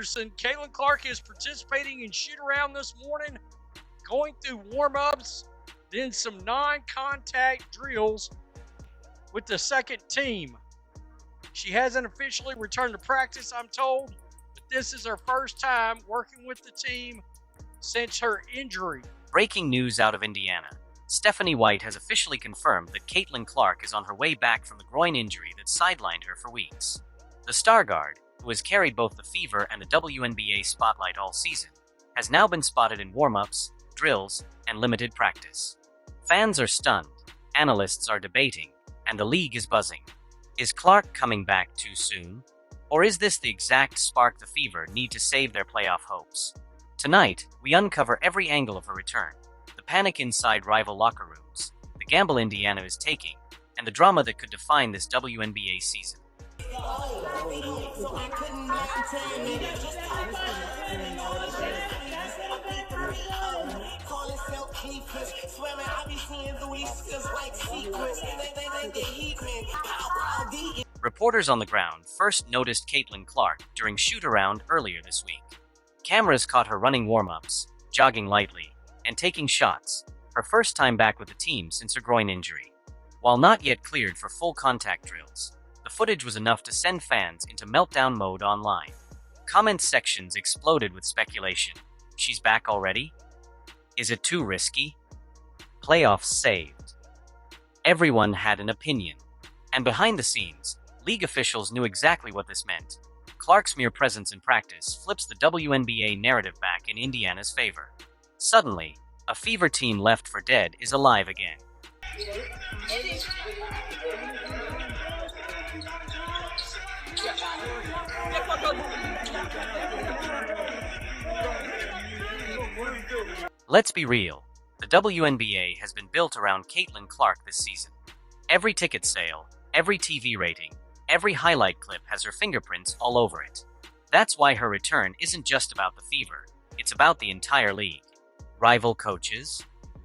Anderson. Caitlin Clark is participating in shoot-around this morning, going through warm-ups, then some non-contact drills with the second team. She hasn't officially returned to practice, I'm told, but this is her first time working with the team since her injury. Breaking news out of Indiana. Stephanie White has officially confirmed that Caitlin Clark is on her way back from the groin injury that sidelined her for weeks. The star guard, who has carried both the Fever and the WNBA spotlight all season, has now been spotted in warm-ups, drills, and limited practice. Fans are stunned, analysts are debating, and the league is buzzing. Is Clark coming back too soon? Or is this the exact spark the Fever need to save their playoff hopes? Tonight, we uncover every angle of her return, the panic inside rival locker rooms, the gamble Indiana is taking, and the drama that could define this WNBA season. Reporters on the ground first noticed Caitlin Clark during shoot-around earlier this week. Cameras caught her running warm-ups, jogging lightly, and taking shots, her first time back with the team since her groin injury. While not yet cleared for full contact drills, the footage was enough to send fans into meltdown mode online. Comment sections exploded with speculation. She's back already? Is it too risky? Playoffs saved. Everyone had an opinion. And behind the scenes, league officials knew exactly what this meant. Clark's mere presence in practice flips the WNBA narrative back in Indiana's favor. Suddenly, a Fever team left for dead is alive again. Let's be real. The WNBA has been built around Caitlin Clark this season. Every ticket sale, every TV rating, every highlight clip has her fingerprints all over it. That's why her return isn't just about the Fever, it's about the entire league. Rival coaches,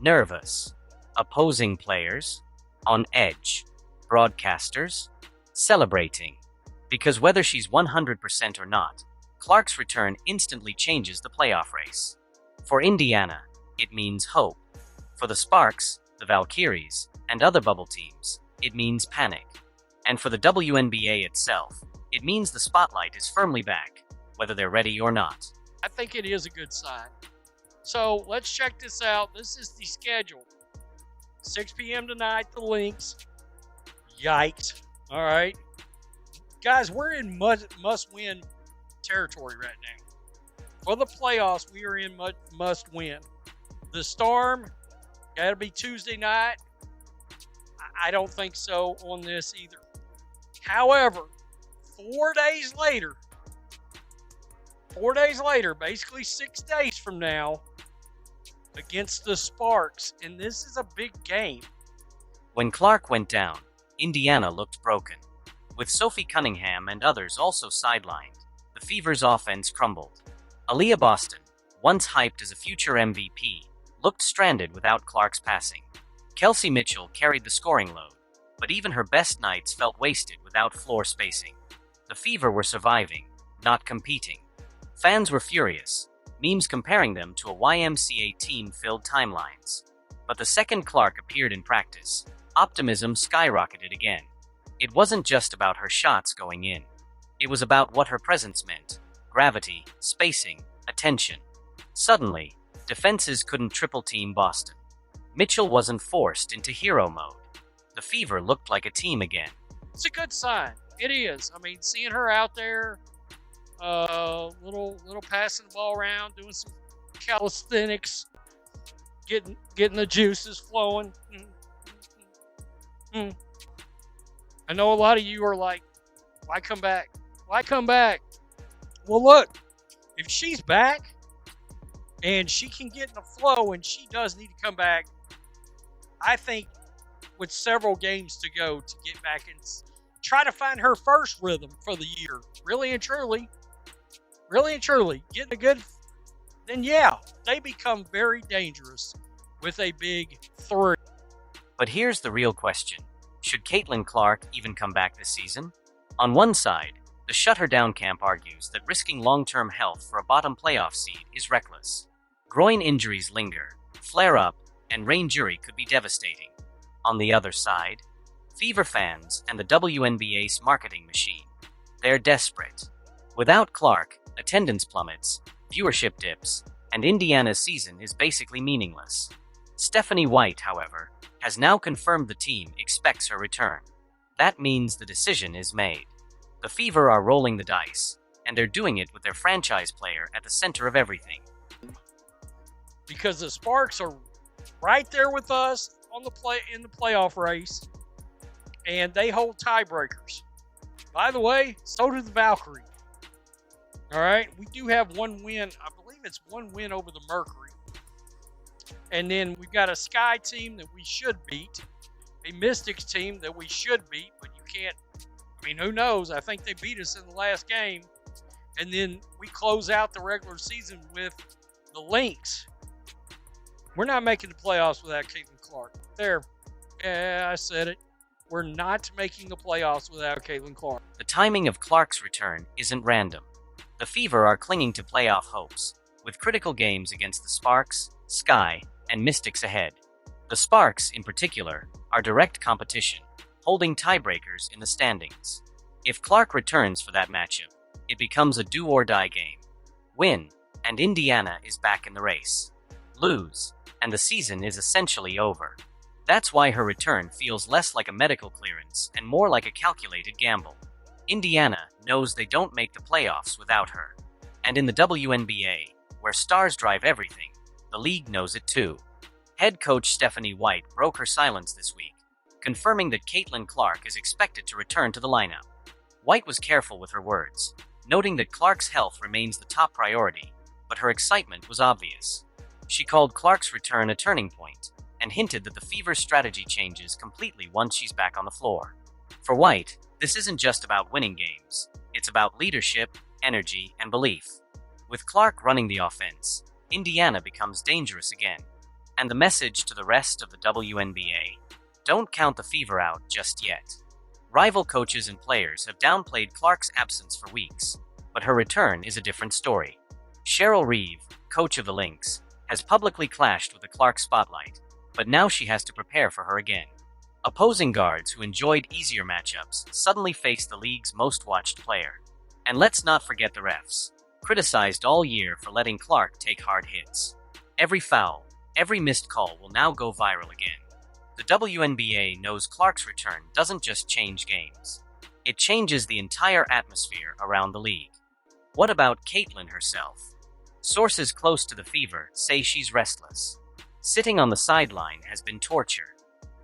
nervous, opposing players, on edge, broadcasters, celebrating. Because whether she's 100% or not, Clark's return instantly changes the playoff race. For Indiana, it means hope. For the Sparks, the Valkyries, and other bubble teams, it means panic. And for the WNBA itself, it means the spotlight is firmly back, whether they're ready or not. I think it is a good sign. So let's check this out. This is the schedule. 6 p.m. tonight, the Lynx. Yikes. All right. Guys, we're in must-win territory right now. For the playoffs, we are in must-win. The Storm, got to be Tuesday night. I don't think so on this either. However, 4 days later, basically 6 days from now, against the Sparks, and this is a big game. When Clark went down, Indiana looked broken. With Sophie Cunningham and others also sidelined, the Fever's offense crumbled. Aaliyah Boston, once hyped as a future MVP, looked stranded without Clark's passing. Kelsey Mitchell carried the scoring load, but even her best nights felt wasted without floor spacing. The Fever were surviving, not competing. Fans were furious, memes comparing them to a YMCA team-filled timelines. But the second Clark appeared in practice, optimism skyrocketed again. It wasn't just about her shots going in. It was about what her presence meant: gravity, spacing, attention. Suddenly, defenses couldn't triple-team Boston. Mitchell wasn't forced into hero mode. The Fever looked like a team again. It's a good sign. It is. I mean, seeing her out there, little passing the ball around, doing some calisthenics, getting the juices flowing. I know a lot of you are like, why come back? Why come back? Well, look, if she's back and she can get in the flow and she does need to come back, I think with several games to go to get back and try to find her first rhythm for the year, really and truly, getting a good, then yeah, they become very dangerous with a big three. But here's the real question. Should Caitlin Clark even come back this season? On one side, The Shut Her Down camp argues that risking long-term health for a bottom playoff seed is reckless. Groin injuries linger, flare up, and rain jury could be devastating. On the other side, Fever fans and the WNBA's marketing machine. They're desperate. Without Clark, attendance plummets, viewership dips, and Indiana's season is basically meaningless. Stephanie White, however, has now confirmed the team expects her return. That means the decision is made. The Fever are rolling the dice, and they're doing it with their franchise player at the center of everything. Because the Sparks are right there with us on in the playoff race, and they hold tiebreakers. By the way, so do the Valkyrie. All right, we do have one win. I believe it's one win over the Mercury. And then we've got a Sky team that we should beat, a Mystics team that we should beat, but you can't. I mean, who knows? I think they beat us in the last game. And then we close out the regular season with the Lynx. We're not making the playoffs without Caitlin Clark. There. Yeah, I said it. We're not making the playoffs without Caitlin Clark. The timing of Clark's return isn't random. The Fever are clinging to playoff hopes, with critical games against the Sparks, Sky, and Mystics ahead. The Sparks, in particular, are direct competition, holding tiebreakers in the standings. If Clark returns for that matchup, it becomes a do-or-die game. Win, and Indiana is back in the race. Lose, and the season is essentially over. That's why her return feels less like a medical clearance and more like a calculated gamble. Indiana knows they don't make the playoffs without her. And in the WNBA, where stars drive everything, the league knows it too. Head coach Stephanie White broke her silence this week, confirming that Caitlin Clark is expected to return to the lineup. White was careful with her words, noting that Clark's health remains the top priority, but her excitement was obvious. She called Clark's return a turning point, and hinted that the Fever's strategy changes completely once she's back on the floor. For White, this isn't just about winning games. It's about leadership, energy, and belief. With Clark running the offense, Indiana becomes dangerous again. And the message to the rest of the WNBA: don't count the Fever out just yet. Rival coaches and players have downplayed Clark's absence for weeks, but her return is a different story. Cheryl Reeve, coach of the Lynx, has publicly clashed with the Clark spotlight, but now she has to prepare for her again. Opposing guards who enjoyed easier matchups suddenly face the league's most watched player. And let's not forget the refs, criticized all year for letting Clark take hard hits. Every foul, every missed call will now go viral again. The WNBA knows Clark's return doesn't just change games. It changes the entire atmosphere around the league. What about Caitlin herself? Sources close to the Fever say she's restless. Sitting on the sideline has been torture.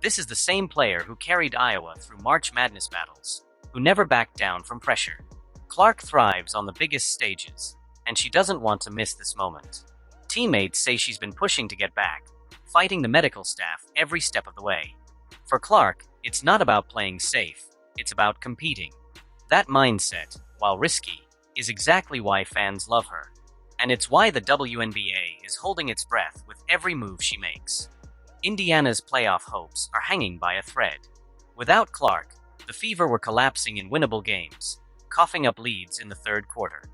This is the same player who carried Iowa through March Madness battles, who never backed down from pressure. Clark thrives on the biggest stages, and she doesn't want to miss this moment. Teammates say she's been pushing to get back, fighting the medical staff every step of the way. For Clark, it's not about playing safe, it's about competing. That mindset, while risky, is exactly why fans love her. And it's why the WNBA is holding its breath with every move she makes. Indiana's playoff hopes are hanging by a thread. Without Clark, the Fever were collapsing in winnable games, coughing up leads in the third quarter.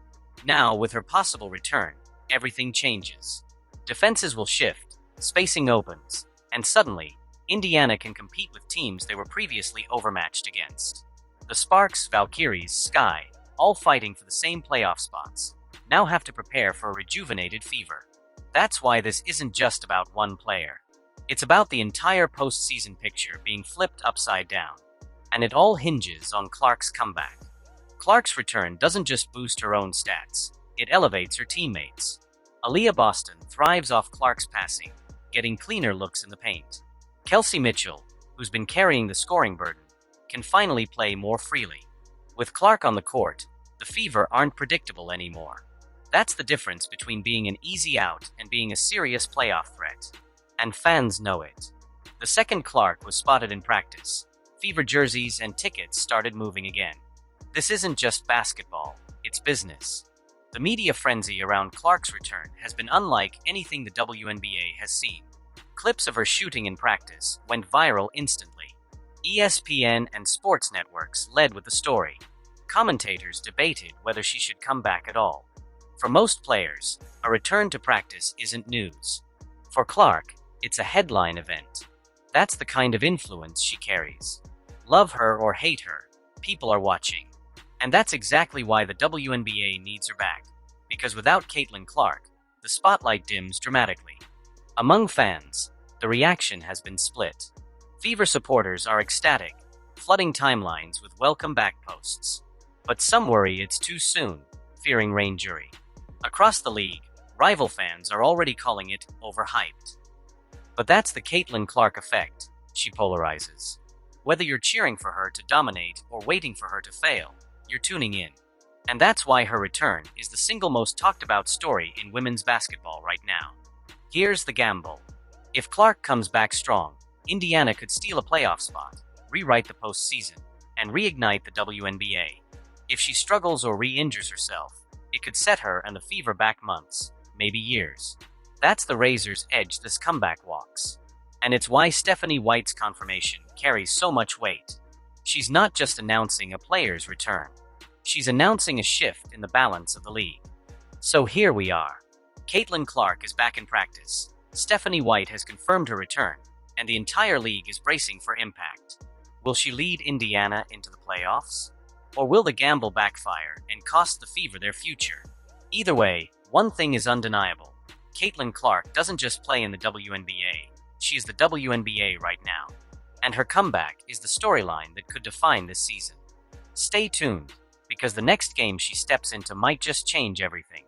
Now, with her possible return, everything changes. Defenses will shift, spacing opens, and suddenly, Indiana can compete with teams they were previously overmatched against. The Sparks, Valkyries, Sky, all fighting for the same playoff spots, now have to prepare for a rejuvenated Fever. That's why this isn't just about one player. It's about the entire postseason picture being flipped upside down, and it all hinges on Clark's comeback. Clark's return doesn't just boost her own stats, it elevates her teammates. Aaliyah Boston thrives off Clark's passing, getting cleaner looks in the paint. Kelsey Mitchell, who's been carrying the scoring burden, can finally play more freely. With Clark on the court, the Fever aren't predictable anymore. That's the difference between being an easy out and being a serious playoff threat. And fans know it. The second Clark was spotted in practice, Fever jerseys and tickets started moving again. This isn't just basketball, it's business. The media frenzy around Clark's return has been unlike anything the WNBA has seen. Clips of her shooting in practice went viral instantly. ESPN and sports networks led with the story. commentators debated whether she should come back at all. For most players, a return to practice isn't news. For Clark, it's a headline event. That's the kind of influence she carries. Love her or hate her, people are watching. And that's exactly why the WNBA needs her back, because without Caitlin Clark, the spotlight dims dramatically. Among fans, the reaction has been split. Fever supporters are ecstatic, flooding timelines with welcome back posts. But some worry it's too soon, fearing rain jury. Across the league, rival fans are already calling it overhyped. But that's the Caitlin Clark effect. She polarizes. Whether you're cheering for her to dominate or waiting for her to fail, you're tuning in. And that's why her return is the single most talked about story in women's basketball right now. Here's the gamble. If Clark comes back strong, Indiana could steal a playoff spot, rewrite the postseason, and reignite the WNBA. If she struggles or re-injures herself, it could set her and the Fever back months, maybe years. That's the razor's edge this comeback walks. And it's why Stephanie White's confirmation carries so much weight. She's not just announcing a player's return. She's announcing a shift in the balance of the league. So here we are. Caitlin Clark is back in practice. Stephanie White has confirmed her return, and the entire league is bracing for impact. Will she lead Indiana into the playoffs? Or will the gamble backfire and cost the Fever their future? Either way, one thing is undeniable. Caitlin Clark doesn't just play in the WNBA. She is the WNBA right now. And her comeback is the storyline that could define this season. Stay tuned, because the next game she steps into might just change everything.